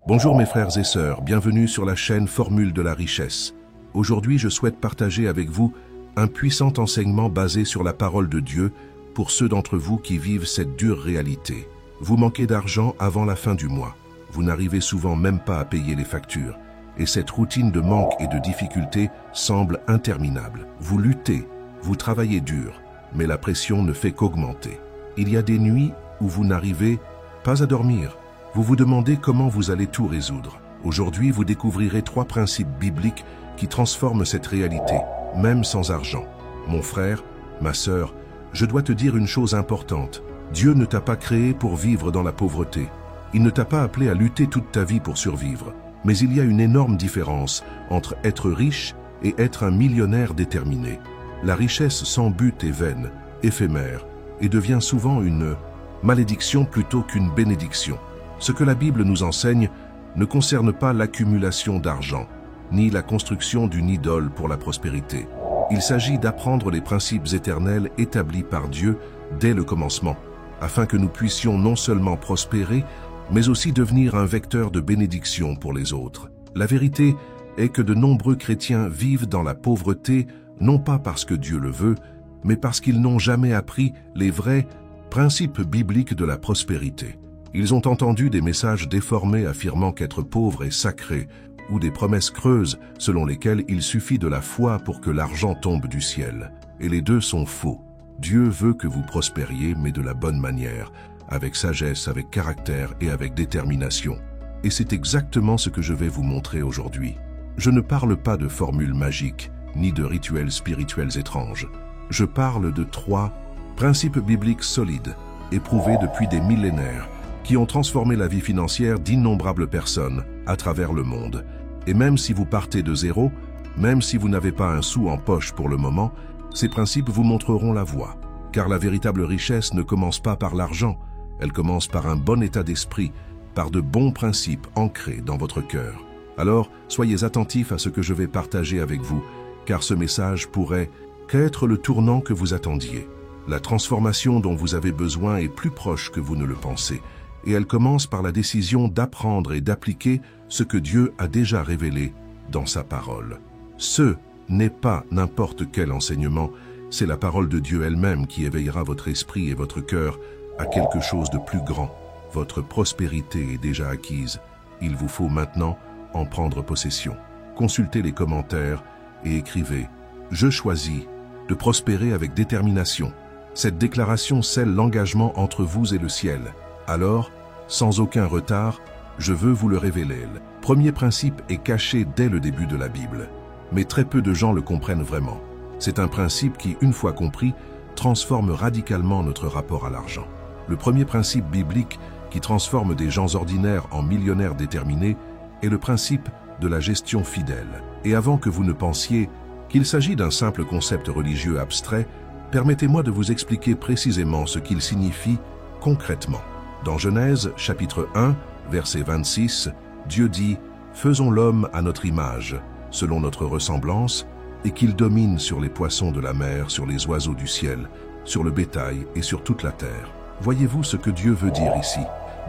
Bonjour mes frères et sœurs, bienvenue sur la chaîne Formule de la Richesse. Aujourd'hui, je souhaite partager avec vous un puissant enseignement basé sur la parole de Dieu pour ceux d'entre vous qui vivent cette dure réalité. Vous manquez d'argent avant la fin du mois. Vous n'arrivez souvent même pas à payer les factures. Et cette routine de manque et de difficultés semble interminable. Vous luttez, vous travaillez dur, mais la pression ne fait qu'augmenter. Il y a des nuits où vous n'arrivez pas à dormir. Vous vous demandez comment vous allez tout résoudre. Aujourd'hui, vous découvrirez 3 principes bibliques qui transforment cette réalité, même sans argent. Mon frère, ma sœur, je dois te dire une chose importante. Dieu ne t'a pas créé pour vivre dans la pauvreté. Il ne t'a pas appelé à lutter toute ta vie pour survivre. Mais il y a une énorme différence entre être riche et être un millionnaire déterminé. La richesse sans but est vaine, éphémère, et devient souvent une malédiction plutôt qu'une bénédiction. Ce que la Bible nous enseigne ne concerne pas l'accumulation d'argent, ni la construction d'une idole pour la prospérité. Il s'agit d'apprendre les principes éternels établis par Dieu dès le commencement, afin que nous puissions non seulement prospérer, mais aussi devenir un vecteur de bénédiction pour les autres. La vérité est que de nombreux chrétiens vivent dans la pauvreté, non pas parce que Dieu le veut, mais parce qu'ils n'ont jamais appris les vrais principes bibliques de la prospérité. Ils ont entendu des messages déformés affirmant qu'être pauvre est sacré, ou des promesses creuses selon lesquelles il suffit de la foi pour que l'argent tombe du ciel. Et les deux sont faux. Dieu veut que vous prospériez, mais de la bonne manière, avec sagesse, avec caractère et avec détermination. Et c'est exactement ce que je vais vous montrer aujourd'hui. Je ne parle pas de formules magiques, ni de rituels spirituels étranges. Je parle de 3 principes bibliques solides, éprouvés depuis des millénaires, qui ont transformé la vie financière d'innombrables personnes à travers le monde. Et même si vous partez de zéro, même si vous n'avez pas un sou en poche pour le moment, ces principes vous montreront la voie. Car la véritable richesse ne commence pas par l'argent, elle commence par un bon état d'esprit, par de bons principes ancrés dans votre cœur. Alors, soyez attentifs à ce que je vais partager avec vous, car ce message pourrait être le tournant que vous attendiez. La transformation dont vous avez besoin est plus proche que vous ne le pensez, et elle commence par la décision d'apprendre et d'appliquer ce que Dieu a déjà révélé dans sa parole. Ce n'est pas n'importe quel enseignement, c'est la parole de Dieu elle-même qui éveillera votre esprit et votre cœur à quelque chose de plus grand. Votre prospérité est déjà acquise. Il vous faut maintenant en prendre possession. Consultez les commentaires et écrivez « Je choisis de prospérer avec détermination ». Cette déclaration scelle l'engagement entre vous et le ciel. Alors, sans aucun retard, je veux vous le révéler. Le premier principe est caché dès le début de la Bible, mais très peu de gens le comprennent vraiment. C'est un principe qui, une fois compris, transforme radicalement notre rapport à l'argent. Le premier principe biblique qui transforme des gens ordinaires en millionnaires déterminés est le principe de la gestion fidèle. Et avant que vous ne pensiez qu'il s'agit d'un simple concept religieux abstrait, permettez-moi de vous expliquer précisément ce qu'il signifie concrètement. Dans Genèse, chapitre 1, verset 26, Dieu dit « Faisons l'homme à notre image, selon notre ressemblance, et qu'il domine sur les poissons de la mer, sur les oiseaux du ciel, sur le bétail et sur toute la terre. » Voyez-vous ce que Dieu veut dire ici?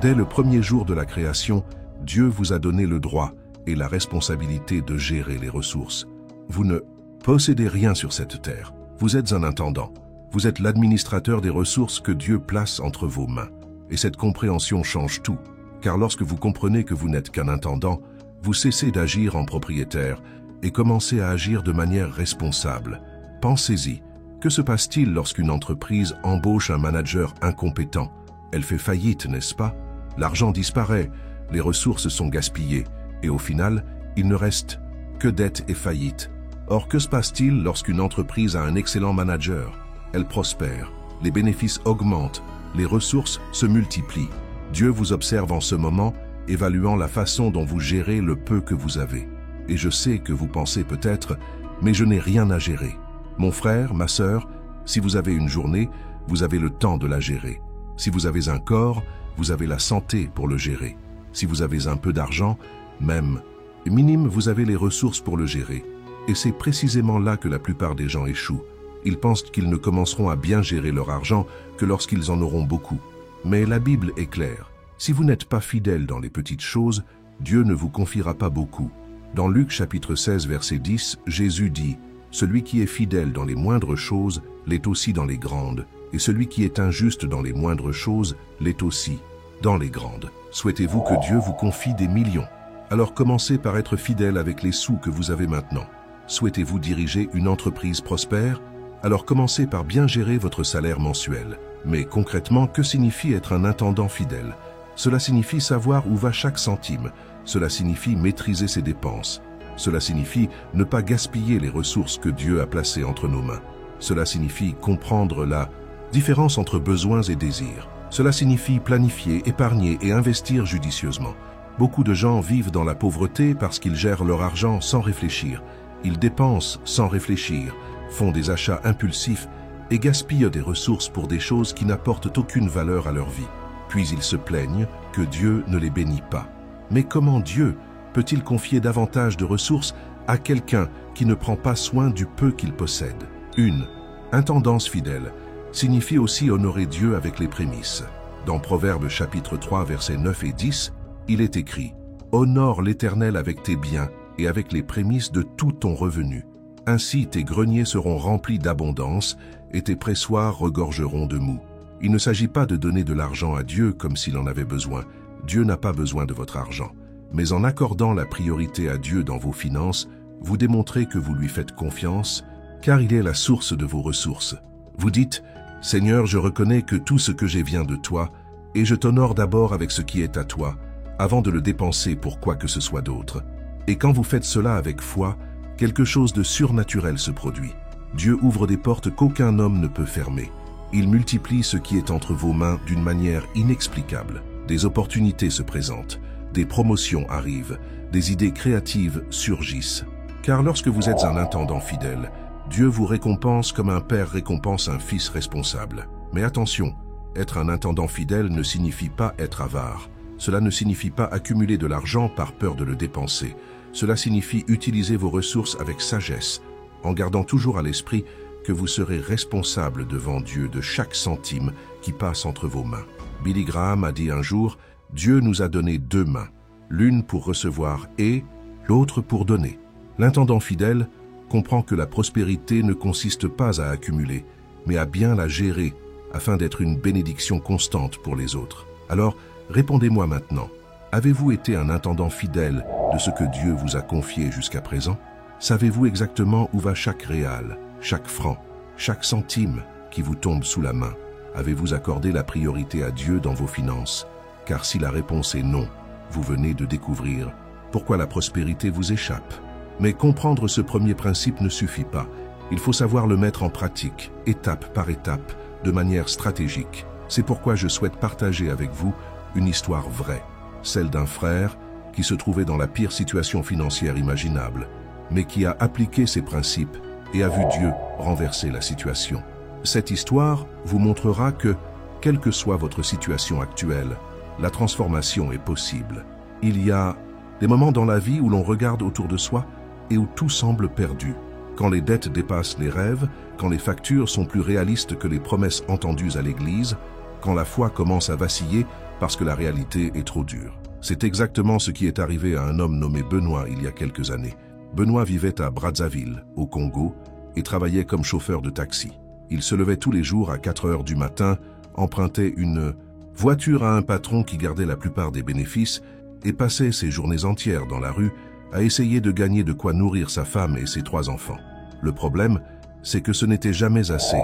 Dès le premier jour de la création, Dieu vous a donné le droit et la responsabilité de gérer les ressources. Vous ne possédez rien sur cette terre. Vous êtes un intendant. Vous êtes l'administrateur des ressources que Dieu place entre vos mains. Et cette compréhension change tout, car lorsque vous comprenez que vous n'êtes qu'un intendant, vous cessez d'agir en propriétaire et commencez à agir de manière responsable. Pensez-y. Que se passe-t-il lorsqu'une entreprise embauche un manager incompétent? Elle fait faillite, n'est-ce pas? L'argent disparaît, les ressources sont gaspillées, et au final, il ne reste que dettes et faillites. Or, que se passe-t-il lorsqu'une entreprise a un excellent manager? Elle prospère, les bénéfices augmentent, les ressources se multiplient. Dieu vous observe en ce moment, évaluant la façon dont vous gérez le peu que vous avez. Et je sais que vous pensez peut-être, mais je n'ai rien à gérer. Mon frère, ma sœur, si vous avez une journée, vous avez le temps de la gérer. Si vous avez un corps, vous avez la santé pour le gérer. Si vous avez un peu d'argent, même minime, vous avez les ressources pour le gérer. Et c'est précisément là que la plupart des gens échouent. Ils pensent qu'ils ne commenceront à bien gérer leur argent que lorsqu'ils en auront beaucoup. Mais la Bible est claire. Si vous n'êtes pas fidèle dans les petites choses, Dieu ne vous confiera pas beaucoup. Dans Luc chapitre 16 verset 10, Jésus dit « Celui qui est fidèle dans les moindres choses l'est aussi dans les grandes, et celui qui est injuste dans les moindres choses l'est aussi dans les grandes. » Souhaitez-vous que Dieu vous confie des millions? Alors commencez par être fidèle avec les sous que vous avez maintenant. Souhaitez-vous diriger une entreprise prospère? Alors commencez par bien gérer votre salaire mensuel. Mais concrètement, que signifie être un intendant fidèle? Cela signifie savoir où va chaque centime. Cela signifie maîtriser ses dépenses. Cela signifie ne pas gaspiller les ressources que Dieu a placées entre nos mains. Cela signifie comprendre la différence entre besoins et désirs. Cela signifie planifier, épargner et investir judicieusement. Beaucoup de gens vivent dans la pauvreté parce qu'ils gèrent leur argent sans réfléchir. Ils dépensent sans réfléchir, font des achats impulsifs et gaspillent des ressources pour des choses qui n'apportent aucune valeur à leur vie. Puis ils se plaignent que Dieu ne les bénit pas. Mais comment Dieu peut-il confier davantage de ressources à quelqu'un qui ne prend pas soin du peu qu'il possède? Une intendance fidèle signifie aussi honorer Dieu avec les prémices. Dans Proverbes chapitre 3 versets 9 et 10, il est écrit « Honore l'Éternel avec tes biens et avec les prémices de tout ton revenu. Ainsi tes greniers seront remplis d'abondance et tes pressoirs regorgeront de mou. » Il ne s'agit pas de donner de l'argent à Dieu comme s'il en avait besoin. Dieu n'a pas besoin de votre argent. Mais en accordant la priorité à Dieu dans vos finances, vous démontrez que vous lui faites confiance, car il est la source de vos ressources. Vous dites « Seigneur, je reconnais que tout ce que j'ai vient de toi, et je t'honore d'abord avec ce qui est à toi, avant de le dépenser pour quoi que ce soit d'autre. » Et quand vous faites cela avec foi, quelque chose de surnaturel se produit. Dieu ouvre des portes qu'aucun homme ne peut fermer. Il multiplie ce qui est entre vos mains d'une manière inexplicable. Des opportunités se présentent, des promotions arrivent, des idées créatives surgissent. Car lorsque vous êtes un intendant fidèle, Dieu vous récompense comme un père récompense un fils responsable. Mais attention, être un intendant fidèle ne signifie pas être avare. Cela ne signifie pas accumuler de l'argent par peur de le dépenser. Cela signifie utiliser vos ressources avec sagesse, en gardant toujours à l'esprit que vous serez responsable devant Dieu de chaque centime qui passe entre vos mains. Billy Graham a dit un jour, « Dieu nous a donné deux mains, l'une pour recevoir et l'autre pour donner. » L'intendant fidèle comprend que la prospérité ne consiste pas à accumuler, mais à bien la gérer afin d'être une bénédiction constante pour les autres. Alors, répondez-moi maintenant, avez-vous été un intendant fidèle de ce que Dieu vous a confié jusqu'à présent? Savez-vous exactement où va chaque réal, chaque franc, chaque centime qui vous tombe sous la main? Avez-vous accordé la priorité à Dieu dans vos finances? Car si la réponse est non, vous venez de découvrir pourquoi la prospérité vous échappe. Mais comprendre ce premier principe ne suffit pas. Il faut savoir le mettre en pratique, étape par étape, de manière stratégique. C'est pourquoi je souhaite partager avec vous une histoire vraie, celle d'un frère qui se trouvait dans la pire situation financière imaginable, mais qui a appliqué ces principes et a vu Dieu renverser la situation. Cette histoire vous montrera que, quelle que soit votre situation actuelle, la transformation est possible. Il y a des moments dans la vie où l'on regarde autour de soi et où tout semble perdu. Quand les dettes dépassent les rêves, quand les factures sont plus réalistes que les promesses entendues à l'église, quand la foi commence à vaciller parce que la réalité est trop dure. C'est exactement ce qui est arrivé à un homme nommé Benoît il y a quelques années. Benoît vivait à Brazzaville, au Congo, et travaillait comme chauffeur de taxi. Il se levait tous les jours à 4 heures du matin, empruntait une voiture à un patron qui gardait la plupart des bénéfices et passait ses journées entières dans la rue à essayer de gagner de quoi nourrir sa femme et ses 3 enfants. Le problème, c'est que ce n'était jamais assez.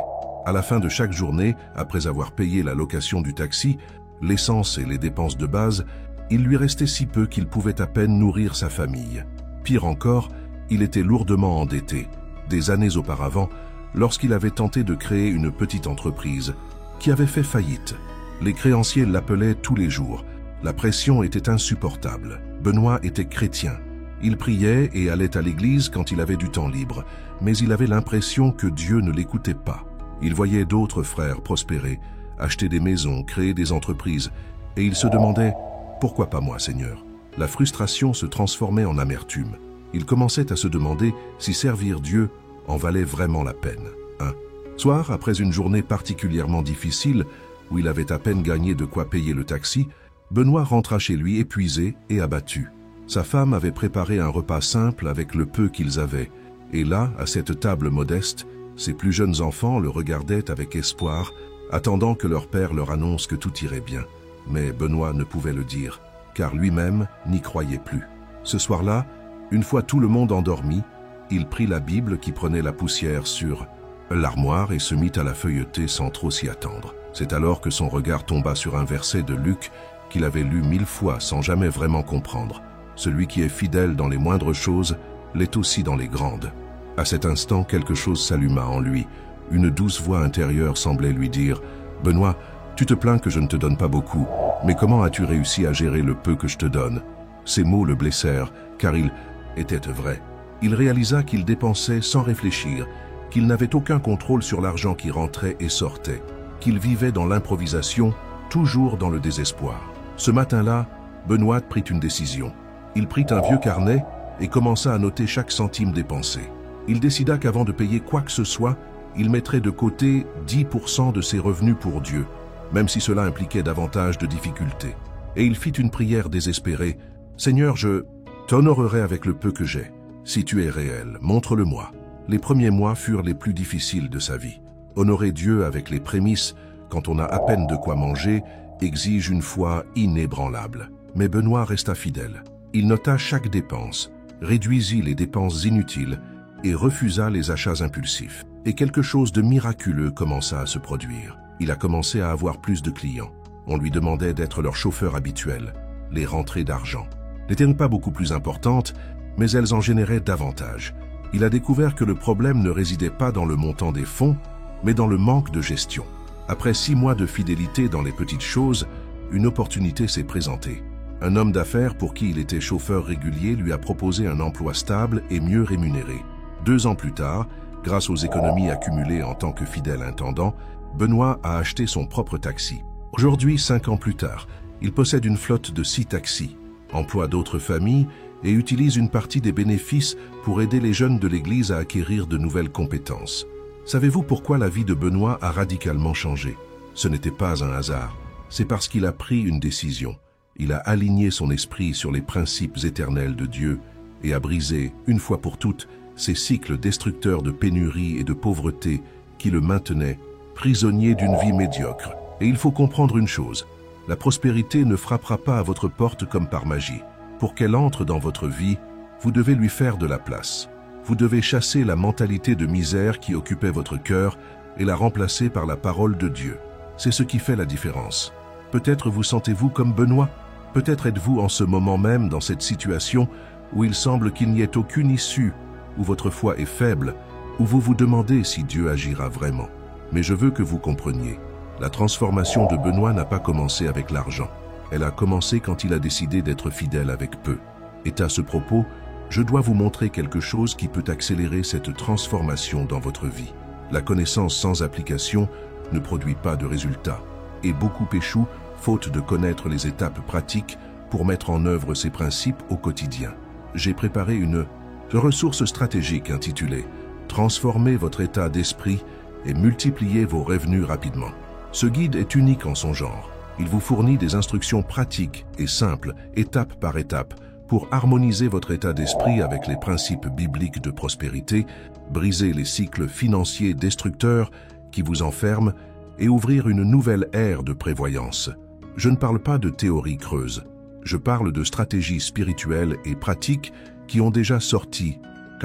À la fin de chaque journée, après avoir payé la location du taxi, l'essence et les dépenses de base, il lui restait si peu qu'il pouvait à peine nourrir sa famille. Pire encore, il était lourdement endetté. Des années auparavant, lorsqu'il avait tenté de créer une petite entreprise qui avait fait faillite. Les créanciers l'appelaient tous les jours. La pression était insupportable. Benoît était chrétien. Il priait et allait à l'église quand il avait du temps libre, mais il avait l'impression que Dieu ne l'écoutait pas. Il voyait d'autres frères prospérer, acheter des maisons, créer des entreprises, et il se demandait « Pourquoi pas moi, Seigneur ?» La frustration se transformait en amertume. Il commençait à se demander si servir Dieu en valait vraiment la peine. Un soir, après une journée particulièrement difficile, où il avait à peine gagné de quoi payer le taxi, Benoît rentra chez lui épuisé et abattu. Sa femme avait préparé un repas simple avec le peu qu'ils avaient, et là, à cette table modeste, ses plus jeunes enfants le regardaient avec espoir, attendant que leur père leur annonce que tout irait bien. Mais Benoît ne pouvait le dire, car lui-même n'y croyait plus. Ce soir-là, une fois tout le monde endormi, il prit la Bible qui prenait la poussière sur l'armoire et se mit à la feuilleter sans trop s'y attendre. C'est alors que son regard tomba sur un verset de Luc qu'il avait lu 1000 fois sans jamais vraiment comprendre. Celui qui est fidèle dans les moindres choses l'est aussi dans les grandes. À cet instant, quelque chose s'alluma en lui. Une douce voix intérieure semblait lui dire « Benoît, tu te plains que je ne te donne pas beaucoup, mais comment as-tu réussi à gérer le peu que je te donne ?» Ces mots le blessèrent, car ils étaient vrais. Il réalisa qu'il dépensait sans réfléchir, qu'il n'avait aucun contrôle sur l'argent qui rentrait et sortait, qu'il vivait dans l'improvisation, toujours dans le désespoir. Ce matin-là, Benoît prit une décision. Il prit un vieux carnet et commença à noter chaque centime dépensé. Il décida qu'avant de payer quoi que ce soit, il mettrait de côté 10% de ses revenus pour Dieu, même si cela impliquait davantage de difficultés. Et il fit une prière désespérée. « Seigneur, je t'honorerai avec le peu que j'ai. Si tu es réel, montre-le-moi. » Les premiers mois furent les plus difficiles de sa vie. Honorer Dieu avec les prémices, quand on a à peine de quoi manger, exige une foi inébranlable. Mais Benoît resta fidèle. Il nota chaque dépense, réduisit les dépenses inutiles et refusa les achats impulsifs. Et quelque chose de miraculeux commença à se produire. Il a commencé à avoir plus de clients. On lui demandait d'être leur chauffeur habituel. Les rentrées d'argent n'étaient pas beaucoup plus importantes, mais elles en généraient davantage. Il a découvert que le problème ne résidait pas dans le montant des fonds, mais dans le manque de gestion. Après 6 mois de fidélité dans les petites choses, une opportunité s'est présentée. Un homme d'affaires pour qui il était chauffeur régulier lui a proposé un emploi stable et mieux rémunéré. 2 ans plus tard, grâce aux économies accumulées en tant que fidèle intendant, Benoît a acheté son propre taxi. Aujourd'hui, 5 ans plus tard, il possède une flotte de 6 taxis, emploie d'autres familles et utilise une partie des bénéfices pour aider les jeunes de l'Église à acquérir de nouvelles compétences. Savez-vous pourquoi la vie de Benoît a radicalement changé? Ce n'était pas un hasard, c'est parce qu'il a pris une décision. Il a aligné son esprit sur les principes éternels de Dieu et a brisé, une fois pour toutes, ces cycles destructeurs de pénurie et de pauvreté qui le maintenaient prisonnier d'une vie médiocre. Et il faut comprendre une chose, la prospérité ne frappera pas à votre porte comme par magie. Pour qu'elle entre dans votre vie, vous devez lui faire de la place. Vous devez chasser la mentalité de misère qui occupait votre cœur et la remplacer par la parole de Dieu. C'est ce qui fait la différence. Peut-être vous sentez-vous comme Benoît? Peut-être êtes-vous en ce moment même dans cette situation où il semble qu'il n'y ait aucune issue, où votre foi est faible, où vous vous demandez si Dieu agira vraiment. Mais je veux que vous compreniez, la transformation de Benoît n'a pas commencé avec l'argent. Elle a commencé quand il a décidé d'être fidèle avec peu. Et à ce propos, je dois vous montrer quelque chose qui peut accélérer cette transformation dans votre vie. La connaissance sans application ne produit pas de résultats, et beaucoup échouent faute de connaître les étapes pratiques pour mettre en œuvre ces principes au quotidien. J'ai préparé une ressource stratégique intitulée « Transformez votre état d'esprit et multipliez vos revenus rapidement ». Ce guide est unique en son genre. Il vous fournit des instructions pratiques et simples, étape par étape, pour harmoniser votre état d'esprit avec les principes bibliques de prospérité, briser les cycles financiers destructeurs qui vous enferment et ouvrir une nouvelle ère de prévoyance. Je ne parle pas de théories creuses. Je parle de stratégies spirituelles et pratiques qui ont déjà sorti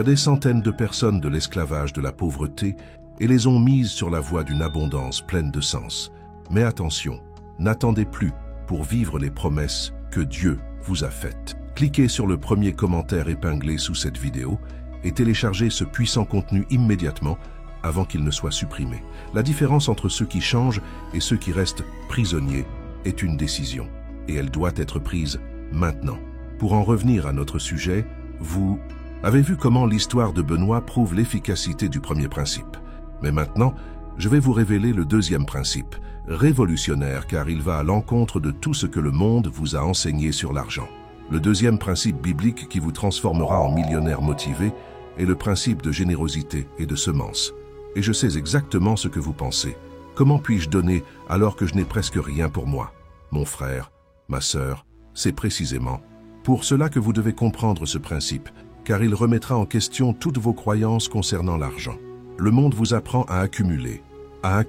des centaines de personnes de l'esclavage de la pauvreté et les ont mises sur la voie d'une abondance pleine de sens. Mais attention, n'attendez plus pour vivre les promesses que Dieu vous a faites. Cliquez sur le premier commentaire épinglé sous cette vidéo et téléchargez ce puissant contenu immédiatement avant qu'il ne soit supprimé. La différence entre ceux qui changent et ceux qui restent prisonniers est une décision, et elle doit être prise maintenant. Pour en revenir à notre sujet, vous avez vu comment l'histoire de Benoît prouve l'efficacité du premier principe. Mais maintenant, je vais vous révéler le deuxième principe, révolutionnaire car il va à l'encontre de tout ce que le monde vous a enseigné sur l'argent. Le deuxième principe biblique qui vous transformera en millionnaire motivé est le principe de générosité et de semence. Et je sais exactement ce que vous pensez. Comment puis-je donner alors que je n'ai presque rien pour moi? Mon frère, ma sœur, c'est précisément Pour cela que vous devez comprendre ce principe, car il remettra en question toutes vos croyances concernant l'argent. Le monde vous apprend à accumuler, à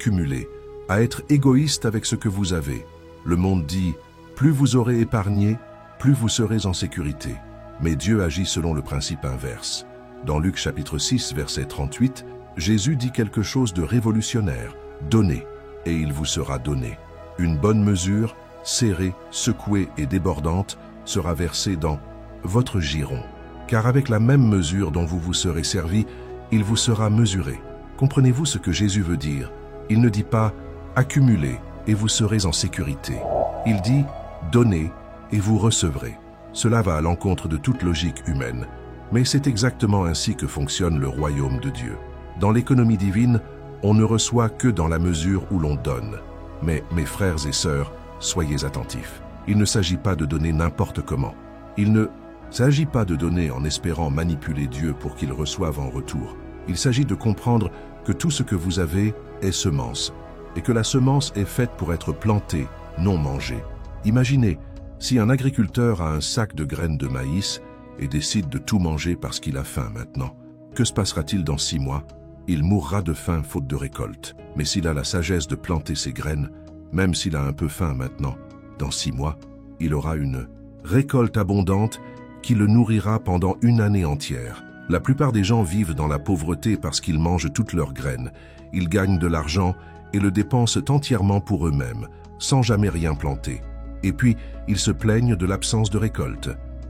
être égoïste avec ce que vous avez. Le monde dit, plus vous aurez épargné, plus vous serez en sécurité. Mais Dieu agit selon le principe inverse. Dans Luc chapitre 6, verset 38, Jésus dit quelque chose de révolutionnaire. Donnez, et il vous sera donné. Une bonne mesure, serrée, secouée et débordante, sera versée dans votre giron. Car avec la même mesure dont vous vous serez servi, il vous sera mesuré. Comprenez-vous ce que Jésus veut dire? Il ne dit pas « accumulez et vous serez en sécurité ». Il dit « donnez et vous recevrez ». Cela va à l'encontre de toute logique humaine. Mais c'est exactement ainsi que fonctionne le royaume de Dieu. Dans l'économie divine, on ne reçoit que dans la mesure où l'on donne. Mais mes frères et sœurs, soyez attentifs. Il ne s'agit pas de donner n'importe comment. Il ne s'agit pas de donner en espérant manipuler Dieu pour qu'il reçoive en retour. Il s'agit de comprendre que tout ce que vous avez est semence, et que la semence est faite pour être plantée, non mangée. Imaginez, si un agriculteur a un sac de graines de maïs et décide de tout manger parce qu'il a faim maintenant, que se passera-t-il dans 6 mois? Il mourra de faim faute de récolte. Mais s'il a la sagesse de planter ses graines, même s'il a un peu faim maintenant, dans 6 mois, il aura une récolte abondante qui le nourrira pendant une année entière. La plupart des gens vivent dans la pauvreté parce qu'ils mangent toutes leurs graines. Ils gagnent de l'argent et le dépensent entièrement pour eux-mêmes, sans jamais rien planter. Et puis, ils se plaignent de l'absence de récolte.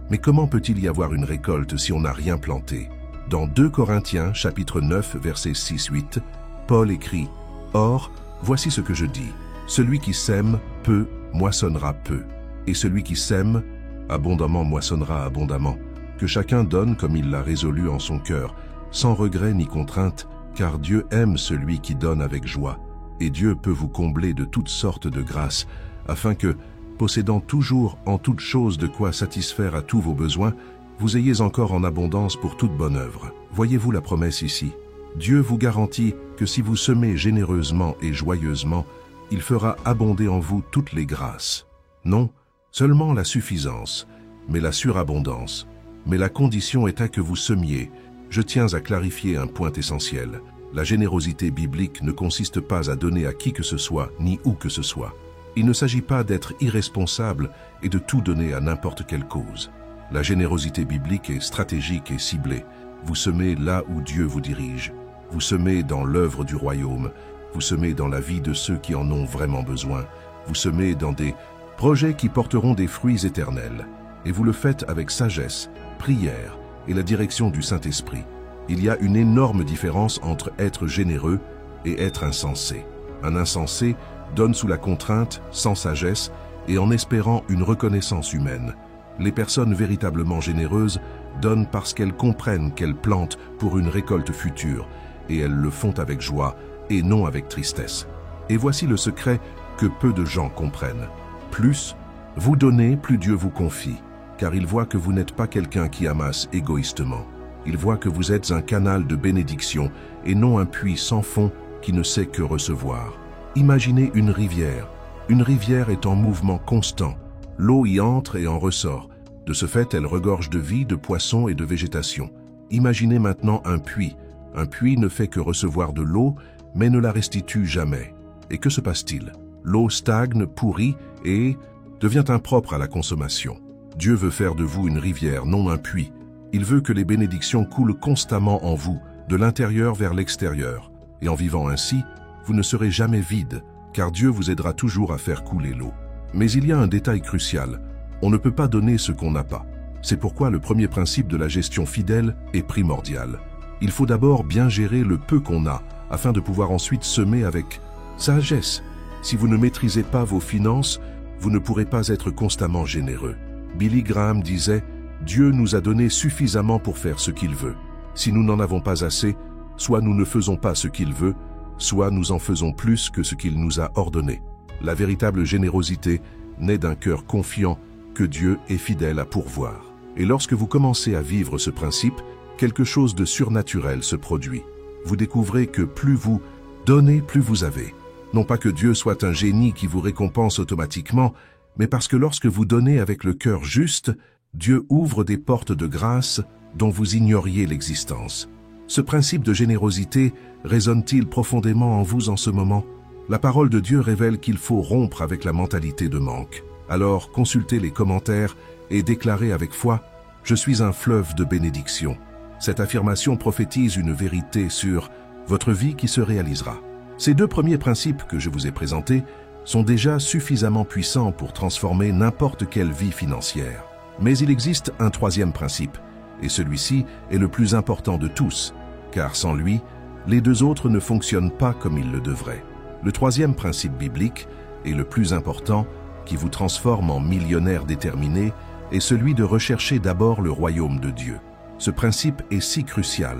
Mais comment peut-il y avoir une récolte si on n'a rien planté? Dans 2 Corinthiens, chapitre 9, versets 6-8, Paul écrit « Or, voici ce que je dis, celui qui sème peu moissonnera peu, et celui qui sème abondamment moissonnera abondamment. Que chacun donne comme il l'a résolu en son cœur, sans regret ni contrainte, car Dieu aime celui qui donne avec joie. Et Dieu peut vous combler de toutes sortes de grâces, afin que, possédant toujours en toutes choses de quoi satisfaire à tous vos besoins, vous ayez encore en abondance pour toute bonne œuvre. » Voyez-vous la promesse ici? Dieu vous garantit que si vous semez généreusement et joyeusement, il fera abonder en vous toutes les grâces. Non, seulement la suffisance, mais la surabondance. Mais la condition est à que vous semiez. Je tiens à clarifier un point essentiel. La générosité biblique ne consiste pas à donner à qui que ce soit, ni où que ce soit. Il ne s'agit pas d'être irresponsable et de tout donner à n'importe quelle cause. La générosité biblique est stratégique et ciblée. Vous semez là où Dieu vous dirige. Vous semez dans l'œuvre du royaume. Vous semez dans la vie de ceux qui en ont vraiment besoin. Vous semez dans des projets qui porteront des fruits éternels. Et vous le faites avec sagesse, prière et la direction du Saint-Esprit. Il y a une énorme différence entre être généreux et être insensé. Un insensé donne sous la contrainte, sans sagesse et en espérant une reconnaissance humaine. Les personnes véritablement généreuses donnent parce qu'elles comprennent qu'elles plantent pour une récolte future et elles le font avec joie et non avec tristesse. Et voici le secret que peu de gens comprennent. Plus vous donnez, plus Dieu vous confie, car il voit que vous n'êtes pas quelqu'un qui amasse égoïstement. Il voit que vous êtes un canal de bénédiction et non un puits sans fond qui ne sait que recevoir. Imaginez une rivière. Une rivière est en mouvement constant. L'eau y entre et en ressort. De ce fait, elle regorge de vie, de poissons et de végétation. Imaginez maintenant un puits. Un puits ne fait que recevoir de l'eau, mais ne la restitue jamais. Et que se passe-t-il? L'eau stagne, pourrit et devient impropre à la consommation. Dieu veut faire de vous une rivière, non un puits. Il veut que les bénédictions coulent constamment en vous, de l'intérieur vers l'extérieur. Et en vivant ainsi, vous ne serez jamais vide, car Dieu vous aidera toujours à faire couler l'eau. Mais il y a un détail crucial. On ne peut pas donner ce qu'on n'a pas. C'est pourquoi le premier principe de la gestion fidèle est primordial. Il faut d'abord bien gérer le peu qu'on a, afin de pouvoir ensuite semer avec sagesse. Si vous ne maîtrisez pas vos finances, vous ne pourrez pas être constamment généreux. Billy Graham disait « Dieu nous a donné suffisamment pour faire ce qu'il veut. Si nous n'en avons pas assez, soit nous ne faisons pas ce qu'il veut, soit nous en faisons plus que ce qu'il nous a ordonné. » La véritable générosité naît d'un cœur confiant que Dieu est fidèle à pourvoir. Et lorsque vous commencez à vivre ce principe, quelque chose de surnaturel se produit. Vous découvrez que plus vous donnez, plus vous avez. Non pas que Dieu soit un génie qui vous récompense automatiquement, mais parce que lorsque vous donnez avec le cœur juste, Dieu ouvre des portes de grâce dont vous ignoriez l'existence. Ce principe de générosité résonne-t-il profondément en vous en ce moment? La parole de Dieu révèle qu'il faut rompre avec la mentalité de manque. Alors consultez les commentaires et déclarez avec foi « Je suis un fleuve de bénédiction ». Cette affirmation prophétise une vérité sur votre vie qui se réalisera. Ces deux premiers principes que je vous ai présentés sont déjà suffisamment puissants pour transformer n'importe quelle vie financière. Mais il existe un troisième principe, et celui-ci est le plus important de tous, car sans lui, les deux autres ne fonctionnent pas comme ils le devraient. Le troisième principe biblique, et le plus important, qui vous transforme en millionnaire déterminé, est celui de rechercher d'abord le royaume de Dieu. Ce principe est si crucial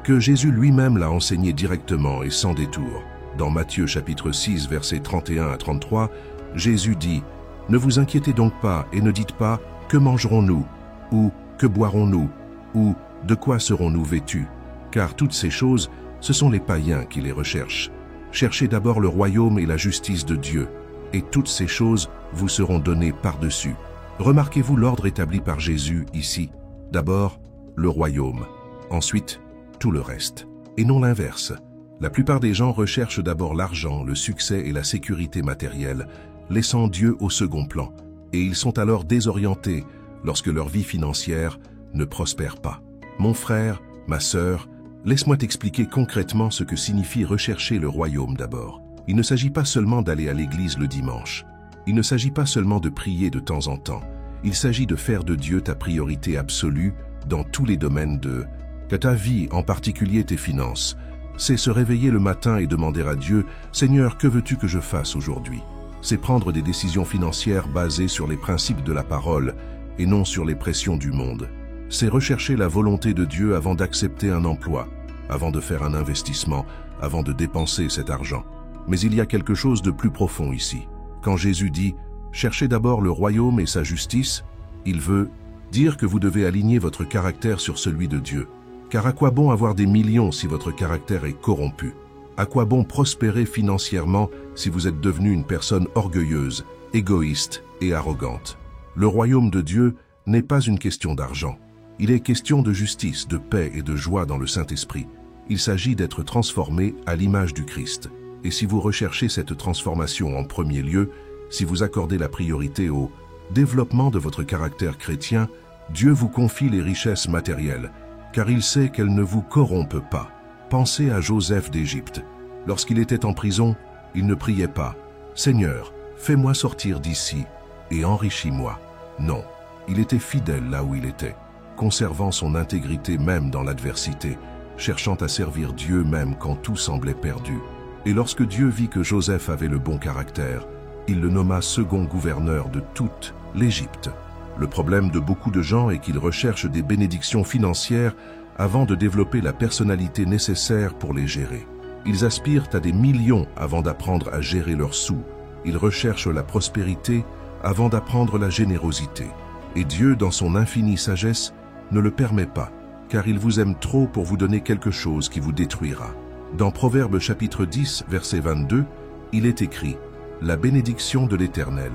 que Jésus lui-même l'a enseigné directement et sans détour. Dans Matthieu chapitre 6, versets 31 à 33, Jésus dit « Ne vous inquiétez donc pas et ne dites pas « Que mangerons-nous » ou « Que boirons-nous » ou « De quoi serons-nous vêtus » car toutes ces choses, ce sont les païens qui les recherchent. Cherchez d'abord le royaume et la justice de Dieu, et toutes ces choses vous seront données par-dessus. Remarquez-vous l'ordre établi par Jésus ici. D'abord, le royaume. Ensuite, tout le reste. Et non l'inverse. La plupart des gens recherchent d'abord l'argent, le succès et la sécurité matérielle, laissant Dieu au second plan. Et ils sont alors désorientés lorsque leur vie financière ne prospère pas. Mon frère, ma sœur, laisse-moi t'expliquer concrètement ce que signifie rechercher le royaume d'abord. Il ne s'agit pas seulement d'aller à l'église le dimanche. Il ne s'agit pas seulement de prier de temps en temps. Il s'agit de faire de Dieu ta priorité absolue dans tous les domaines de ta vie, en particulier tes finances. C'est se réveiller le matin et demander à Dieu « Seigneur, que veux-tu que je fasse aujourd'hui ?» C'est prendre des décisions financières basées sur les principes de la parole et non sur les pressions du monde. C'est rechercher la volonté de Dieu avant d'accepter un emploi, avant de faire un investissement, avant de dépenser cet argent. Mais il y a quelque chose de plus profond ici. Quand Jésus dit « Cherchez d'abord le royaume et sa justice », il veut dire que vous devez aligner votre caractère sur celui de Dieu. Car à quoi bon avoir des millions si votre caractère est corrompu? À quoi bon prospérer financièrement si vous êtes devenu une personne orgueilleuse, égoïste et arrogante? Le royaume de Dieu n'est pas une question d'argent. Il est question de justice, de paix et de joie dans le Saint-Esprit. Il s'agit d'être transformé à l'image du Christ. Et si vous recherchez cette transformation en premier lieu, si vous accordez la priorité au développement de votre caractère chrétien, Dieu vous confie les richesses matérielles, car il sait qu'elles ne vous corrompent pas. Pensez à Joseph d'Égypte. Lorsqu'il était en prison, il ne priait pas « Seigneur, fais-moi sortir d'ici et enrichis-moi ». Non, il était fidèle là où il était, conservant son intégrité même dans l'adversité, cherchant à servir Dieu même quand tout semblait perdu. Et lorsque Dieu vit que Joseph avait le bon caractère, il le nomma second gouverneur de toute l'Égypte. Le problème de beaucoup de gens est qu'ils recherchent des bénédictions financières avant de développer la personnalité nécessaire pour les gérer. Ils aspirent à des millions avant d'apprendre à gérer leurs sous. Ils recherchent la prospérité avant d'apprendre la générosité. Et Dieu, dans son infinie sagesse, ne le permet pas, car il vous aime trop pour vous donner quelque chose qui vous détruira. Dans Proverbes chapitre 10, verset 22, il est écrit « La bénédiction de l'Éternel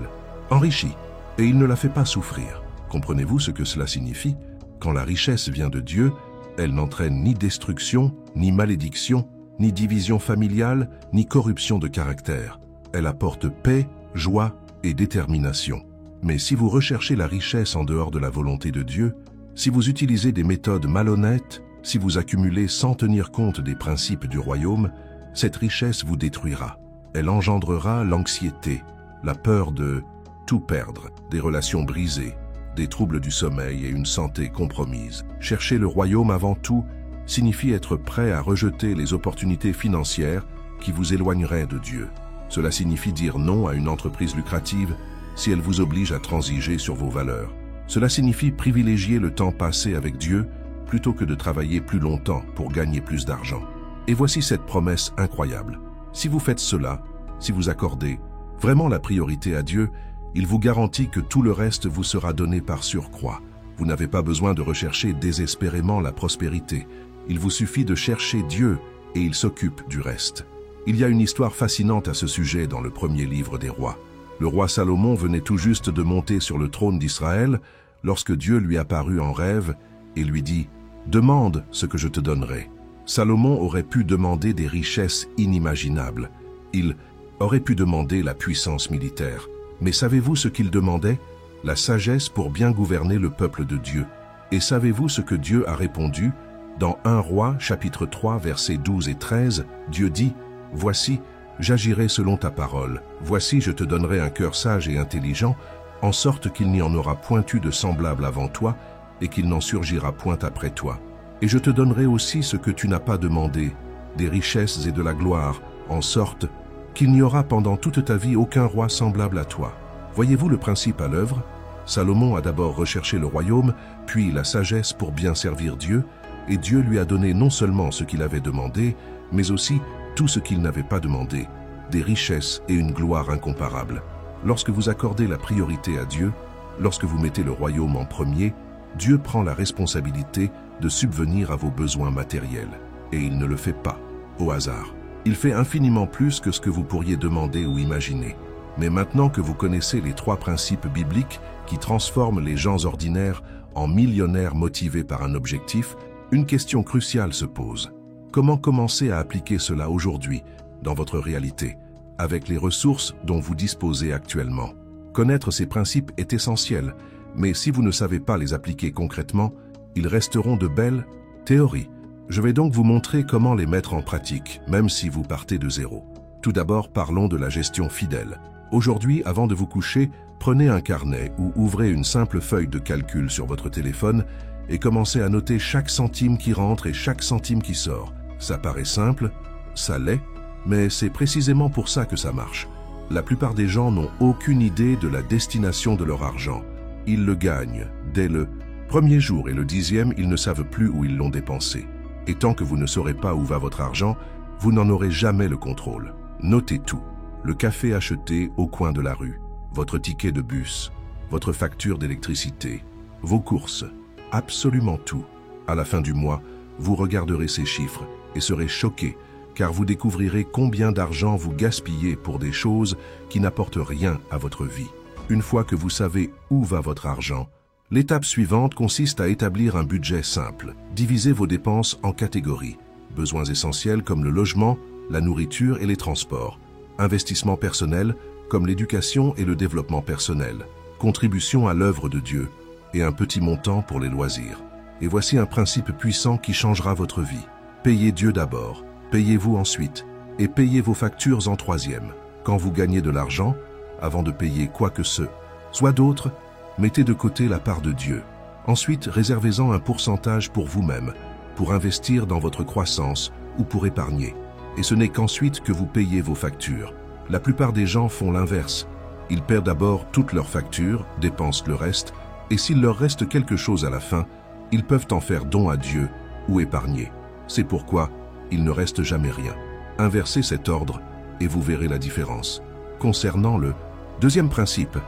enrichit, et il ne la fait pas souffrir. » Comprenez-vous ce que cela signifie? Quand la richesse vient de Dieu, elle n'entraîne ni destruction, ni malédiction, ni division familiale, ni corruption de caractère. Elle apporte paix, joie et détermination. Mais si vous recherchez la richesse en dehors de la volonté de Dieu, si vous utilisez des méthodes malhonnêtes, si vous accumulez sans tenir compte des principes du royaume, cette richesse vous détruira. Elle engendrera l'anxiété, la peur de tout perdre, des relations brisées, des troubles du sommeil et une santé compromise. Chercher le royaume avant tout signifie être prêt à rejeter les opportunités financières qui vous éloigneraient de Dieu. Cela signifie dire non à une entreprise lucrative si elle vous oblige à transiger sur vos valeurs. Cela signifie privilégier le temps passé avec Dieu plutôt que de travailler plus longtemps pour gagner plus d'argent. Et voici cette promesse incroyable. Si vous faites cela, si vous accordez vraiment la priorité à Dieu, il vous garantit que tout le reste vous sera donné par surcroît. Vous n'avez pas besoin de rechercher désespérément la prospérité. Il vous suffit de chercher Dieu et il s'occupe du reste. Il y a une histoire fascinante à ce sujet dans le premier livre des rois. Le roi Salomon venait tout juste de monter sur le trône d'Israël lorsque Dieu lui apparut en rêve et lui dit « Demande ce que je te donnerai ». Salomon aurait pu demander des richesses inimaginables. Il aurait pu demander la puissance militaire. Mais savez-vous ce qu'il demandait? La sagesse pour bien gouverner le peuple de Dieu. Et savez-vous ce que Dieu a répondu? Dans 1 Roi, chapitre 3, versets 12 et 13, Dieu dit « Voici, j'agirai selon ta parole. Voici, je te donnerai un cœur sage et intelligent, en sorte qu'il n'y en aura point eu de semblable avant toi, et qu'il n'en surgira point après toi. Et je te donnerai aussi ce que tu n'as pas demandé, des richesses et de la gloire, en sorte qu'il n'y aura pendant toute ta vie aucun roi semblable à toi. » Voyez-vous le principe à l'œuvre? Salomon a d'abord recherché le royaume, puis la sagesse pour bien servir Dieu, et Dieu lui a donné non seulement ce qu'il avait demandé, mais aussi tout ce qu'il n'avait pas demandé, des richesses et une gloire incomparables. Lorsque vous accordez la priorité à Dieu, lorsque vous mettez le royaume en premier, Dieu prend la responsabilité de subvenir à vos besoins matériels. Et il ne le fait pas au hasard. Il fait infiniment plus que ce que vous pourriez demander ou imaginer. Mais maintenant que vous connaissez les 3 principes bibliques qui transforment les gens ordinaires en millionnaires motivés par un objectif, une question cruciale se pose. Comment commencer à appliquer cela aujourd'hui, dans votre réalité, avec les ressources dont vous disposez actuellement? Connaître ces principes est essentiel, mais si vous ne savez pas les appliquer concrètement, ils resteront de belles théories. Je vais donc vous montrer comment les mettre en pratique, même si vous partez de zéro. Tout d'abord, parlons de la gestion fidèle. Aujourd'hui, avant de vous coucher, prenez un carnet ou ouvrez une simple feuille de calcul sur votre téléphone et commencez à noter chaque centime qui rentre et chaque centime qui sort. Ça paraît simple, ça l'est, mais c'est précisément pour ça que ça marche. La plupart des gens n'ont aucune idée de la destination de leur argent. Ils le gagnent dès le premier jour et le 10e, ils ne savent plus où ils l'ont dépensé. Et tant que vous ne saurez pas où va votre argent, vous n'en aurez jamais le contrôle. Notez tout. Le café acheté au coin de la rue, votre ticket de bus, votre facture d'électricité, vos courses, absolument tout. À la fin du mois, vous regarderez ces chiffres et serez choqué, car vous découvrirez combien d'argent vous gaspillez pour des choses qui n'apportent rien à votre vie. Une fois que vous savez où va votre argent, l'étape suivante consiste à établir un budget simple. Divisez vos dépenses en catégories. Besoins essentiels comme le logement, la nourriture et les transports. Investissements personnels comme l'éducation et le développement personnel. Contribution à l'œuvre de Dieu et un petit montant pour les loisirs. Et voici un principe puissant qui changera votre vie. Payez Dieu d'abord, payez-vous ensuite et payez vos factures en 3e. Quand vous gagnez de l'argent, avant de payer quoi que ce soit d'autre, mettez de côté la part de Dieu. Ensuite, réservez-en un pourcentage pour vous-même, pour investir dans votre croissance ou pour épargner. Et ce n'est qu'ensuite que vous payez vos factures. La plupart des gens font l'inverse. Ils paient d'abord toutes leurs factures, dépensent le reste, et s'il leur reste quelque chose à la fin, ils peuvent en faire don à Dieu ou épargner. C'est pourquoi il ne reste jamais rien. Inversez cet ordre et vous verrez la différence. Concernant le 2e principe,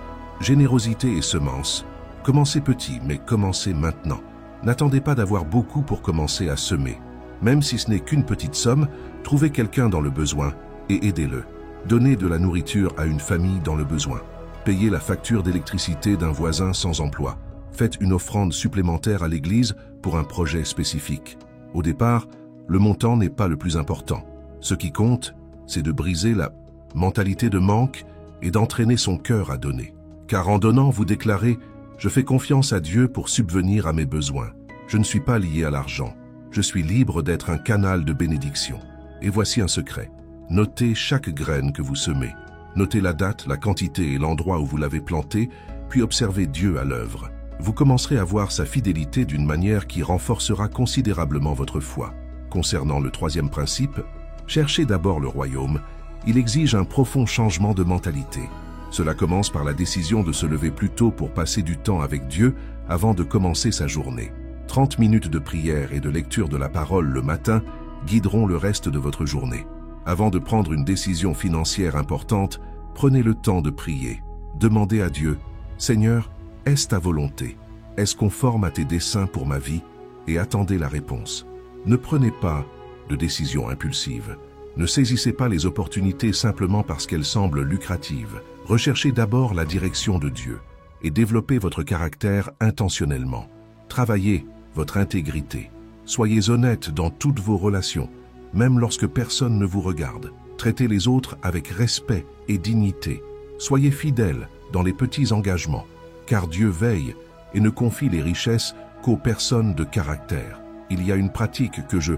générosité et semences, commencez petit, mais commencez maintenant. N'attendez pas d'avoir beaucoup pour commencer à semer. Même si ce n'est qu'une petite somme, trouvez quelqu'un dans le besoin et aidez-le. Donnez de la nourriture à une famille dans le besoin. Payez la facture d'électricité d'un voisin sans emploi. Faites une offrande supplémentaire à l'église pour un projet spécifique. Au départ, le montant n'est pas le plus important. Ce qui compte, c'est de briser la mentalité de manque et d'entraîner son cœur à donner. Car en donnant, vous déclarez « Je fais confiance à Dieu pour subvenir à mes besoins. Je ne suis pas lié à l'argent. Je suis libre d'être un canal de bénédiction. » Et voici un secret. Notez chaque graine que vous semez. Notez la date, la quantité et l'endroit où vous l'avez plantée, puis observez Dieu à l'œuvre. Vous commencerez à voir sa fidélité d'une manière qui renforcera considérablement votre foi. Concernant le 3e principe, cherchez d'abord le royaume. Il exige un profond changement de mentalité. Cela commence par la décision de se lever plus tôt pour passer du temps avec Dieu avant de commencer sa journée. 30 minutes de prière et de lecture de la parole le matin guideront le reste de votre journée. Avant de prendre une décision financière importante, prenez le temps de prier. Demandez à Dieu, « Seigneur, est-ce ta volonté? Est-ce conforme à tes desseins pour ma vie ?» Et attendez la réponse. Ne prenez pas de décisions impulsives. Ne saisissez pas les opportunités simplement parce qu'elles semblent lucratives. Recherchez d'abord la direction de Dieu. et développez votre caractère intentionnellement. Travaillez votre intégrité. Soyez honnête dans toutes vos relations, même lorsque personne ne vous regarde. Traitez les autres avec respect et dignité. Soyez fidèles dans les petits engagements, car Dieu veille et ne confie les richesses qu'aux personnes de caractère. Il y a une pratique que je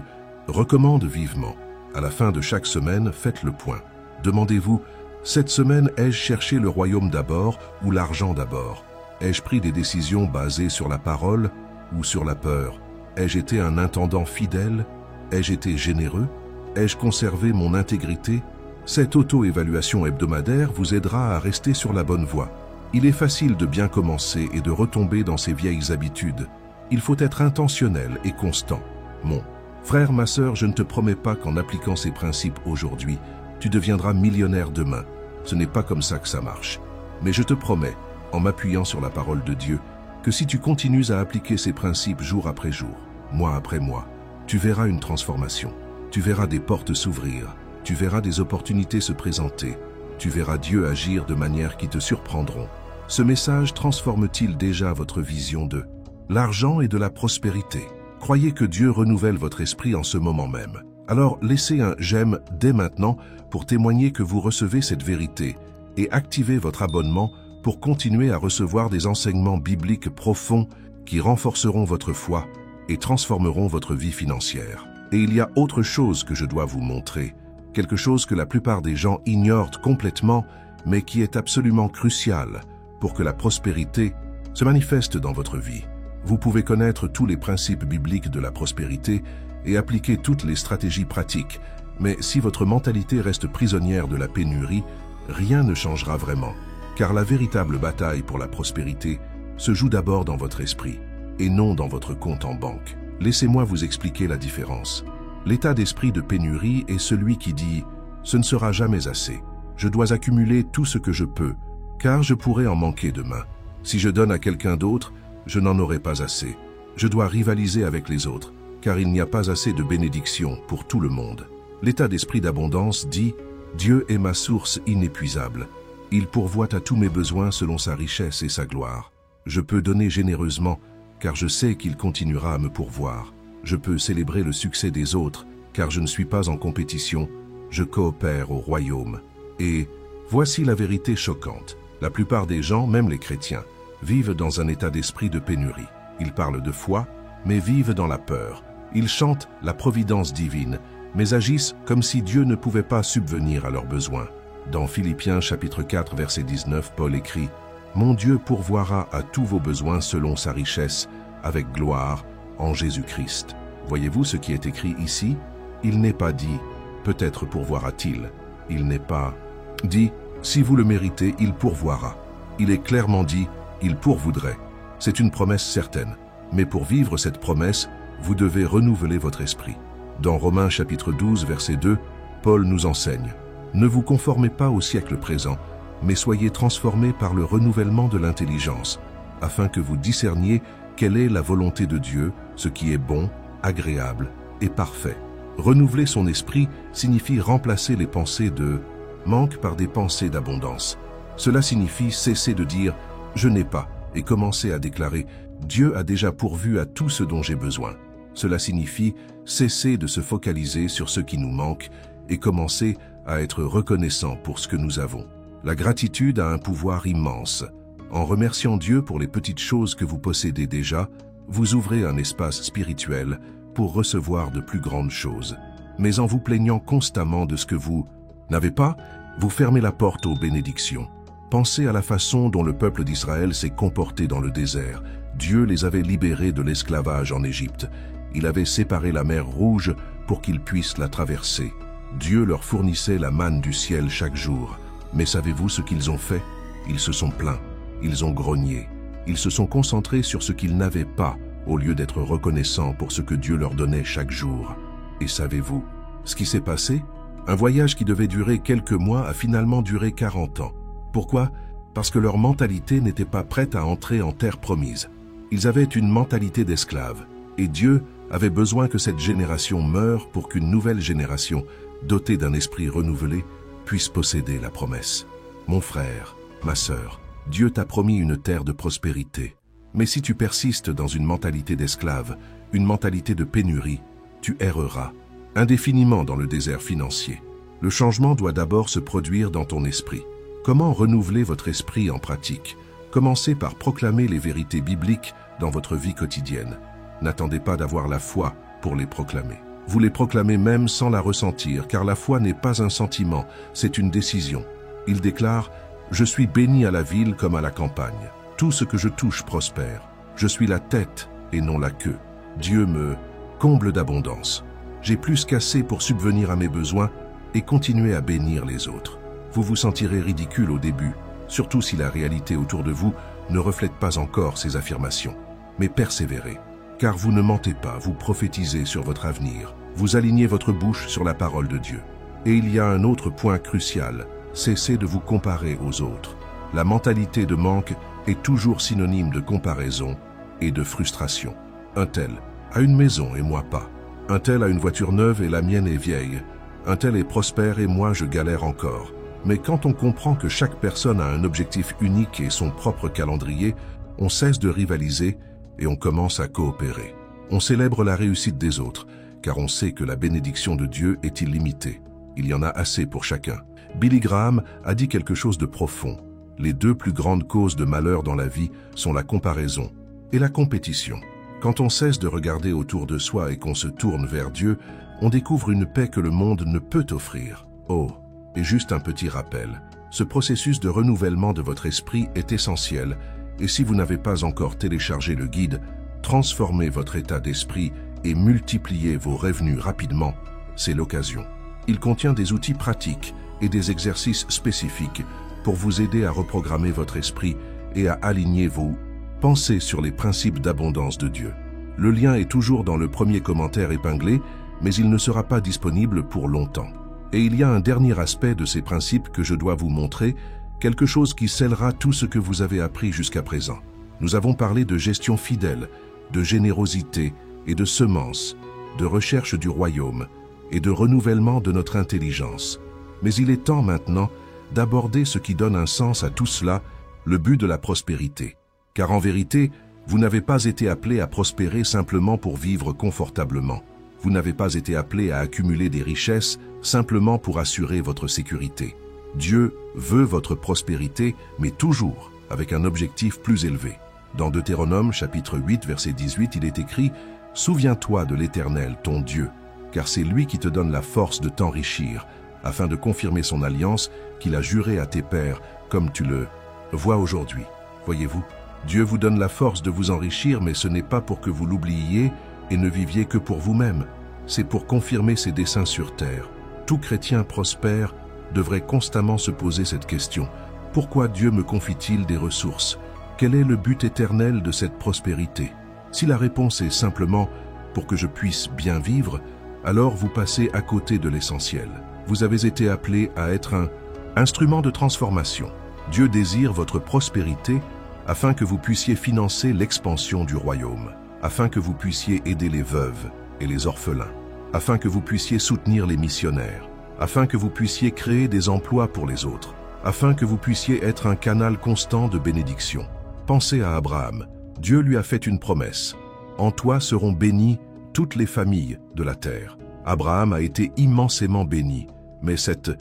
recommande vivement. À la fin de chaque semaine, faites le point. Demandez-vous, cette semaine, ai-je cherché le royaume d'abord ou l'argent d'abord? Ai-je pris des décisions basées sur la parole ou sur la peur? Ai-je été un intendant fidèle? Ai-je été généreux? Ai-je conservé mon intégrité? Cette auto-évaluation hebdomadaire vous aidera à rester sur la bonne voie. Il est facile de bien commencer et de retomber dans ses vieilles habitudes. Il faut être intentionnel et constant. Mon frère, ma sœur, je ne te promets pas qu'en appliquant ces principes aujourd'hui, tu deviendras millionnaire demain. Ce n'est pas comme ça que ça marche. Mais je te promets, en m'appuyant sur la parole de Dieu, que si tu continues à appliquer ces principes jour après jour, mois après mois, tu verras une transformation. Tu verras des portes s'ouvrir. Tu verras des opportunités se présenter. Tu verras Dieu agir de manière qui te surprendront. Ce message transforme-t-il déjà votre vision de l'argent et de la prospérité? Croyez que Dieu renouvelle votre esprit en ce moment même. Alors laissez un j'aime dès maintenant pour témoigner que vous recevez cette vérité et activez votre abonnement pour continuer à recevoir des enseignements bibliques profonds qui renforceront votre foi et transformeront votre vie financière. Et il y a autre chose que je dois vous montrer, quelque chose que la plupart des gens ignorent complètement, mais qui est absolument crucial pour que la prospérité se manifeste dans votre vie. Vous pouvez connaître tous les principes bibliques de la prospérité et appliquer toutes les stratégies pratiques, mais si votre mentalité reste prisonnière de la pénurie, rien ne changera vraiment, car la véritable bataille pour la prospérité se joue d'abord dans votre esprit et non dans votre compte en banque. Laissez-moi vous expliquer la différence. L'état d'esprit de pénurie est celui qui dit « ce ne sera jamais assez, je dois accumuler tout ce que je peux, car je pourrais en manquer demain. Si je donne à quelqu'un d'autre, je n'en aurai pas assez. Je dois rivaliser avec les autres, car il n'y a pas assez de bénédictions pour tout le monde. » L'état d'esprit d'abondance dit « Dieu est ma source inépuisable. Il pourvoit à tous mes besoins selon sa richesse et sa gloire. Je peux donner généreusement, car je sais qu'il continuera à me pourvoir. Je peux célébrer le succès des autres, car je ne suis pas en compétition, je coopère au royaume. » Et voici la vérité choquante. La plupart des gens, même les chrétiens, vivent dans un état d'esprit de pénurie. Ils parlent de foi, mais vivent dans la peur. Ils chantent la providence divine, mais agissent comme si Dieu ne pouvait pas subvenir à leurs besoins. Dans Philippiens chapitre 4, verset 19, Paul écrit « Mon Dieu pourvoira à tous vos besoins selon sa richesse, avec gloire, en Jésus-Christ. » Voyez-vous ce qui est écrit ici? Il n'est pas dit « peut-être pourvoira-t-il ». Il n'est pas dit « si vous le méritez, il pourvoira ». Il est clairement dit « il pourvoudrait ». C'est une promesse certaine. Mais pour vivre cette promesse, vous devez renouveler votre esprit. Dans Romains chapitre 12, verset 2, Paul nous enseigne « Ne vous conformez pas au siècle présent, mais soyez transformés par le renouvellement de l'intelligence, afin que vous discerniez quelle est la volonté de Dieu, ce qui est bon, agréable et parfait. » Renouveler son esprit signifie remplacer les pensées de manque par des pensées d'abondance. Cela signifie cesser de dire « je n'ai pas » et commencer à déclarer « Dieu a déjà pourvu à tout ce dont j'ai besoin ». Cela signifie cesser de se focaliser sur ce qui nous manque et commencer à être reconnaissant pour ce que nous avons. La gratitude a un pouvoir immense. En remerciant Dieu pour les petites choses que vous possédez déjà, vous ouvrez un espace spirituel pour recevoir de plus grandes choses. Mais en vous plaignant constamment de ce que vous n'avez pas, vous fermez la porte aux bénédictions. Pensez à la façon dont le peuple d'Israël s'est comporté dans le désert. Dieu les avait libérés de l'esclavage en Égypte. Il avait séparé la mer Rouge pour qu'ils puissent la traverser. Dieu leur fournissait la manne du ciel chaque jour. Mais savez-vous ce qu'ils ont fait? Ils se sont plaints, ils ont grogné, ils se sont concentrés sur ce qu'ils n'avaient pas, au lieu d'être reconnaissants pour ce que Dieu leur donnait chaque jour. Et savez-vous ce qui s'est passé? Un voyage qui devait durer quelques mois a finalement duré 40 ans. Pourquoi? Parce que leur mentalité n'était pas prête à entrer en terre promise. Ils avaient une mentalité d'esclaves, et Dieu avait besoin que cette génération meure pour qu'une nouvelle génération, dotée d'un esprit renouvelé, puisse posséder la promesse. Mon frère, ma sœur, Dieu t'a promis une terre de prospérité. Mais si tu persistes dans une mentalité d'esclave, une mentalité de pénurie, tu erreras indéfiniment dans le désert financier. Le changement doit d'abord se produire dans ton esprit. Comment renouveler votre esprit en pratique? Commencez par proclamer les vérités bibliques dans votre vie quotidienne. N'attendez pas d'avoir la foi pour les proclamer. Vous les proclamez même sans la ressentir, car la foi n'est pas un sentiment, c'est une décision. Il déclare « Je suis béni à la ville comme à la campagne. Tout ce que je touche prospère. Je suis la tête et non la queue. Dieu me comble d'abondance. J'ai plus qu'assez pour subvenir à mes besoins et continuer à bénir les autres. » Vous vous sentirez ridicule au début, surtout si la réalité autour de vous ne reflète pas encore ces affirmations. Mais persévérez, car vous ne mentez pas, vous prophétisez sur votre avenir. Vous alignez votre bouche sur la parole de Dieu. Et il y a un autre point crucial, cessez de vous comparer aux autres. La mentalité de manque est toujours synonyme de comparaison et de frustration. Un tel a une maison et moi pas. Un tel a une voiture neuve et la mienne est vieille. Un tel est prospère et moi je galère encore. Mais quand on comprend que chaque personne a un objectif unique et son propre calendrier, on cesse de rivaliser et on commence à coopérer. On célèbre la réussite des autres, car on sait que la bénédiction de Dieu est illimitée. Il y en a assez pour chacun. Billy Graham a dit quelque chose de profond. Les deux plus grandes causes de malheur dans la vie sont la comparaison et la compétition. Quand on cesse de regarder autour de soi et qu'on se tourne vers Dieu, on découvre une paix que le monde ne peut offrir. Oh, et juste un petit rappel, ce processus de renouvellement de votre esprit est essentiel, et si vous n'avez pas encore téléchargé le guide « Transformez votre état d'esprit et multipliez vos revenus rapidement », c'est l'occasion. Il contient des outils pratiques et des exercices spécifiques pour vous aider à reprogrammer votre esprit et à aligner vos pensées sur les principes d'abondance de Dieu. Le lien est toujours dans le premier commentaire épinglé, mais il ne sera pas disponible pour longtemps. Et il y a un dernier aspect de ces principes que je dois vous montrer, quelque chose qui scellera tout ce que vous avez appris jusqu'à présent. Nous avons parlé de gestion fidèle, de générosité et de semences, de recherche du royaume et de renouvellement de notre intelligence. Mais il est temps maintenant d'aborder ce qui donne un sens à tout cela, le but de la prospérité. Car en vérité, vous n'avez pas été appelé à prospérer simplement pour vivre confortablement. Vous n'avez pas été appelé à accumuler des richesses simplement pour assurer votre sécurité. Dieu veut votre prospérité, mais toujours avec un objectif plus élevé. Dans Deutéronome chapitre 8, verset 18, il est écrit « Souviens-toi de l'Éternel, ton Dieu, car c'est lui qui te donne la force de t'enrichir, afin de confirmer son alliance qu'il a jurée à tes pères, comme tu le vois aujourd'hui. » Voyez-vous, Dieu vous donne la force de vous enrichir, mais ce n'est pas pour que vous l'oubliiez et ne viviez que pour vous-même. C'est pour confirmer ses desseins sur terre. Tout chrétien prospère devrait constamment se poser cette question. Pourquoi Dieu me confie-t-il des ressources? Quel est le but éternel de cette prospérité? Si la réponse est simplement « pour que je puisse bien vivre », alors vous passez à côté de l'essentiel. Vous avez été appelé à être un instrument de transformation. Dieu désire votre prospérité afin que vous puissiez financer l'expansion du royaume, afin que vous puissiez aider les veuves et les orphelins, afin que vous puissiez soutenir les missionnaires, afin que vous puissiez créer des emplois pour les autres, afin que vous puissiez être un canal constant de bénédiction. Pensez à Abraham. Dieu lui a fait une promesse. « En toi seront bénies toutes les familles de la terre. » Abraham a été immensément béni, mais cette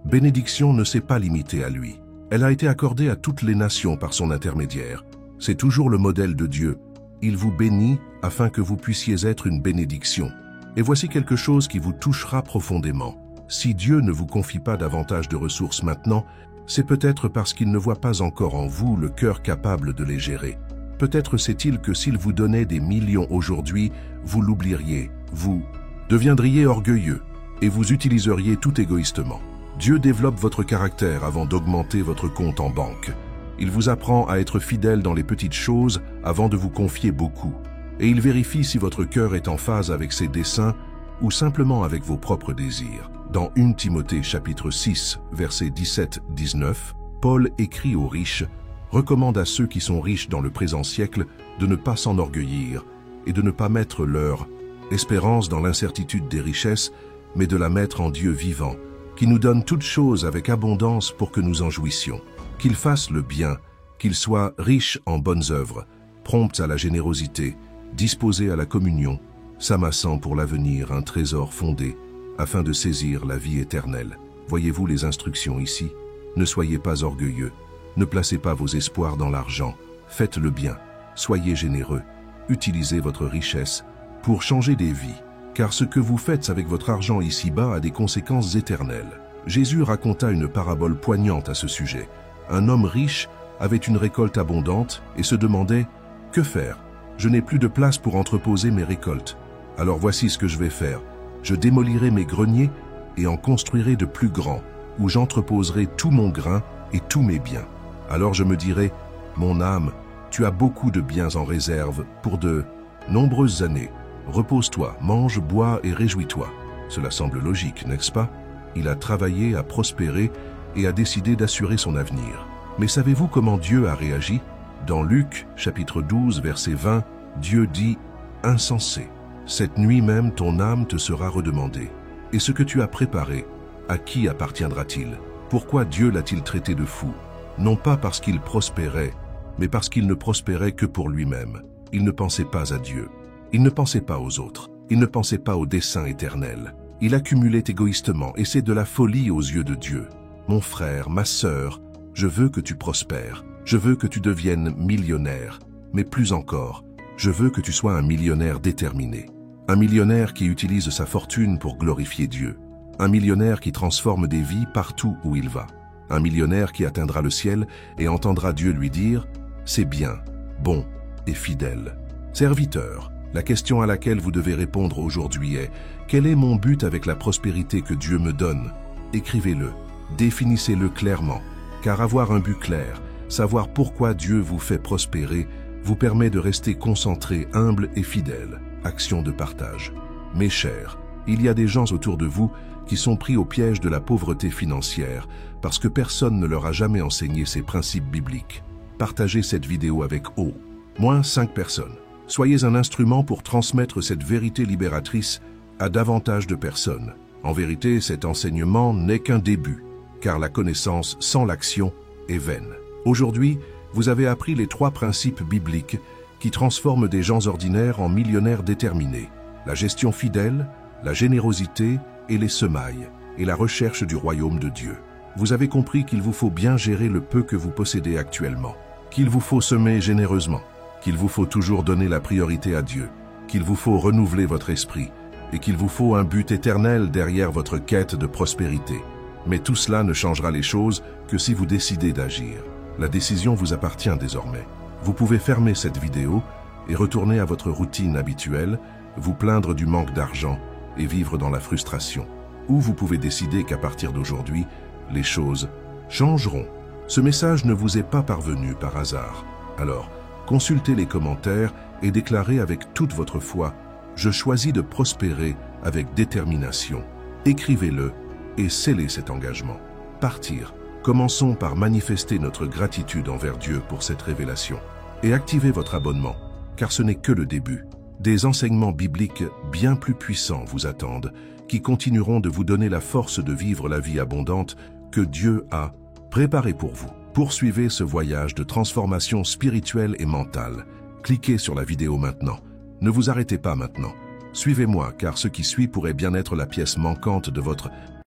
bénédiction ne s'est pas limitée à lui. Elle a été accordée à toutes les nations par son intermédiaire. C'est toujours le modèle de Dieu. Il vous bénit afin que vous puissiez être une bénédiction. Et voici quelque chose qui vous touchera profondément. Si Dieu ne vous confie pas davantage de ressources maintenant, c'est peut-être parce qu'il ne voit pas encore en vous le cœur capable de les gérer. Peut-être sait-il que s'il vous donnait des millions aujourd'hui, vous l'oublieriez, vous deviendriez orgueilleux et vous utiliseriez tout égoïstement. Dieu développe votre caractère avant d'augmenter votre compte en banque. Il vous apprend à être fidèle dans les petites choses avant de vous confier beaucoup. Et il vérifie si votre cœur est en phase avec ses desseins ou simplement avec vos propres désirs. Dans 1 Timothée chapitre 6, versets 17-19, Paul écrit aux riches, recommande à ceux qui sont riches dans le présent siècle de ne pas s'enorgueillir et de ne pas mettre leur espérance dans l'incertitude des richesses, mais de la mettre en Dieu vivant, qui nous donne toutes choses avec abondance pour que nous en jouissions. Qu'il fasse le bien, qu'ils soient riches en bonnes œuvres, prompts à la générosité, disposés à la communion, s'amassant pour l'avenir un trésor fondé, afin de saisir la vie éternelle. Voyez-vous les instructions ici? Ne soyez pas orgueilleux, ne placez pas vos espoirs dans l'argent, faites le bien, soyez généreux, utilisez votre richesse pour changer des vies, car ce que vous faites avec votre argent ici-bas a des conséquences éternelles. Jésus raconta une parabole poignante à ce sujet. Un homme riche avait une récolte abondante et se demandait « Que faire? Je n'ai plus de place pour entreposer mes récoltes. Alors voici ce que je vais faire. Je démolirai mes greniers et en construirai de plus grands, où j'entreposerai tout mon grain et tous mes biens. Alors je me dirai « Mon âme, tu as beaucoup de biens en réserve pour de nombreuses années. Repose-toi, mange, bois et réjouis-toi. » Cela semble logique, n'est-ce pas? Il a travaillé, a prospéré et a décidé d'assurer son avenir. Mais savez-vous comment Dieu a réagi? Dans Luc, chapitre 12, verset 20, Dieu dit « Insensé, cette nuit même ton âme te sera redemandée. Et ce que tu as préparé, à qui appartiendra-t-il? Pourquoi Dieu l'a-t-il traité de fou? Non pas parce qu'il prospérait, mais parce qu'il ne prospérait que pour lui-même. Il ne pensait pas à Dieu. Il ne pensait pas aux autres. Il ne pensait pas au dessein éternel. Il accumulait égoïstement, et c'est de la folie aux yeux de Dieu. Mon frère, ma sœur, je veux que tu prospères. Je veux que tu deviennes millionnaire. Mais plus encore, je veux que tu sois un millionnaire déterminé. Un millionnaire qui utilise sa fortune pour glorifier Dieu. Un millionnaire qui transforme des vies partout où il va. Un millionnaire qui atteindra le ciel et entendra Dieu lui dire « C'est bien, bon et fidèle. » Serviteur, la question à laquelle vous devez répondre aujourd'hui est « Quel est mon but avec la prospérité que Dieu me donne ?» Écrivez-le, définissez-le clairement, car avoir un but clair, savoir pourquoi Dieu vous fait prospérer, vous permet de rester concentré, humble et fidèle. Action de partage. Mes chers, il y a des gens autour de vous qui sont pris au piège de la pauvreté financière parce que personne ne leur a jamais enseigné ces principes bibliques. Partagez cette vidéo avec au moins 5 personnes. Soyez un instrument pour transmettre cette vérité libératrice à davantage de personnes. En vérité, cet enseignement n'est qu'un début, car la connaissance sans l'action est vaine. Aujourd'hui, vous avez appris les 3 principes bibliques qui transforment des gens ordinaires en millionnaires déterminés. La gestion fidèle, la générosité et les semailles, et la recherche du royaume de Dieu. Vous avez compris qu'il vous faut bien gérer le peu que vous possédez actuellement, qu'il vous faut semer généreusement, qu'il vous faut toujours donner la priorité à Dieu, qu'il vous faut renouveler votre esprit, et qu'il vous faut un but éternel derrière votre quête de prospérité. Mais tout cela ne changera les choses que si vous décidez d'agir. La décision vous appartient désormais. Vous pouvez fermer cette vidéo et retourner à votre routine habituelle, vous plaindre du manque d'argent et vivre dans la frustration. Ou vous pouvez décider qu'à partir d'aujourd'hui, les choses changeront. Ce message ne vous est pas parvenu par hasard. Alors, consultez les commentaires et déclarez avec toute votre foi « Je choisis de prospérer avec détermination ». Écrivez-le et scellez cet engagement. Partir. Commençons par manifester notre gratitude envers Dieu pour cette révélation. Et activez votre abonnement, car ce n'est que le début. Des enseignements bibliques bien plus puissants vous attendent, qui continueront de vous donner la force de vivre la vie abondante que Dieu a préparée pour vous. Poursuivez ce voyage de transformation spirituelle et mentale. Cliquez sur la vidéo maintenant. Ne vous arrêtez pas maintenant. Suivez-moi, car ce qui suit pourrait bien être la pièce manquante de votre